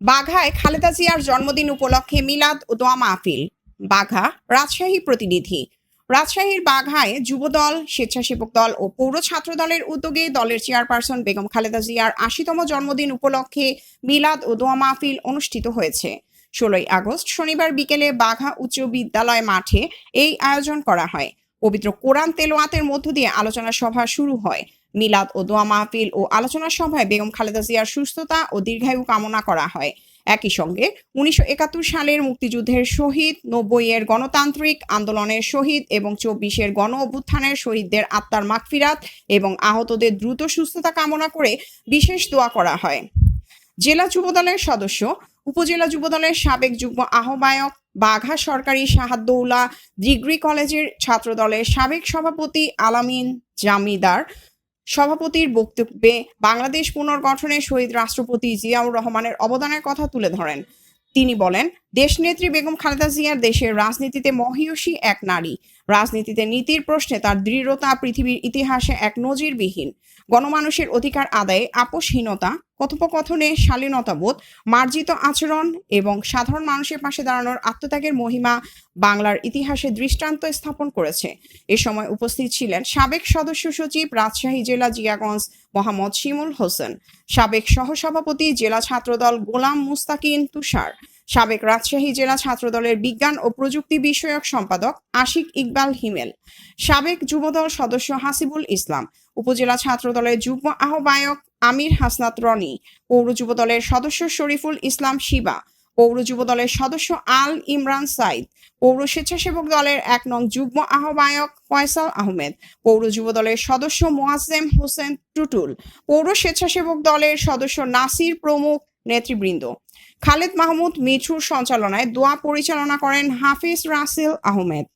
বাঘায় খালেদা জিয়ার জন্মদিন উপলক্ষে মিলাদ ও দোয়া মাহফিল। বাঘা রাজশাহী প্রতিনিধি। রাজশাহীর বাঘায় যুবদল, স্বেচ্ছাসেবক দল ও পৌর ছাত্র দলের উদ্যোগে দলের চেয়ারপারসন বেগম খালেদা জিয়ার ৮০তম জন্মদিন উপলক্ষে মিলাদ ও দোয়া মাহফিল অনুষ্ঠিত হয়েছে। ১৬ই আগস্ট শনিবার বিকেলে বাঘা উচ্চ বিদ্যালয় মাঠে এই আয়োজন করা হয়। পবিত্র কোরআন তেলাওয়াতের মধ্য দিয়ে আলোচনা সভা শুরু হয়। মিলাদ ও দোয়া মাহফিল ও আলোচনা সভায় বেগম খালেদা জিয়ার সুস্থতা ও দীর্ঘায়ু কামনা করা হয়। একই সঙ্গে ১৯৭১ সালের মুক্তিযুদ্ধের শহীদ, ৯০-এর গণতান্ত্রিক আন্দোলনের শহীদ এবং ২৪-এর গণ অভ্যুত্থানের শহীদদের আত্মার মাগফিরাত এবং আহতদের দ্রুত সুস্থতা কামনা করে বিশেষ দোয়া করা হয়। জেলা যুবদলের সদস্য, উপজেলা যুবদলের সাবেক যুগ্ম আহ্বায়ক, বাঘা সরকারি শাহাদৌলা ডিগ্রি কলেজের ছাত্রদলের সাবেক সভাপতি আলামিন জামিদার সভাপতির বক্তব্যে বাংলাদেশ পুনর্গঠনে শহীদ রাষ্ট্রপতি জিয়াউর রহমানের অবদানের কথা তুলে ধরেন। তিনি বলেন, দেশনেত্রী বেগম খালেদা জিয়ার দেশের রাজনীতিতে মহিয়সী এক নারী। রাজনীতিতে নীতির প্রশ্নে তার দৃঢ়তা পৃথিবীর ইতিহাসে এক নজিরবিহীন। গণমানুষের অধিকার আদায়ে আপোষহীনতা, কথোপকথনে শালীনতাবোধ, মার্জিত আচরণ এবং সাধারণ মানুষের পাশে দাঁড়ানোর আত্মত্যাগের মহিমা বাংলার ইতিহাসে দৃষ্টান্ত স্থাপন করেছে। এ সময় উপস্থিত ছিলেন সাবেক সদস্য সচিব, রাজশাহী জেলা জিয়াগঞ্জ মোহাম্মদ শিমুল হোসেন, সাবেক সহসভাপতি জেলা ছাত্রদল গোলাম মুস্তাকিন তুষার, সাবেক রাজশাহী জেলা ছাত্রদলের বিজ্ঞান ও প্রযুক্তি বিষয়ক সম্পাদক আশিক ইকবাল হিমেল, সাবেক যুবদল সদস্য হাসিবুল ইসলাম, উপজেলা ছাত্রদলের যুগ্ম আহ্বায়ক আমির হাসনাত রনি, পৌর যুবদলের সদস্য শরীফুল ইসলাম শিবা, পৌর যুবদলের সদস্য আল ইমরান সাইদ, পৌর স্বেচ্ছাসেবক দলের ১ নং যুগ্ম আহ্বায়ক ফয়সাল আহমেদ, পৌর যুবদলের সদস্য মোয়াজ্জেম হোসেন টুটুল, পৌর স্বেচ্ছাসেবক দলের সদস্য নাসির প্রমুখ নেতৃবৃন্দ। খালেদ মাহমুদ মিঠুর সঞ্চালনায় দোয়া পরিচালনা করেন হাফিজ রাসেল আহমেদ।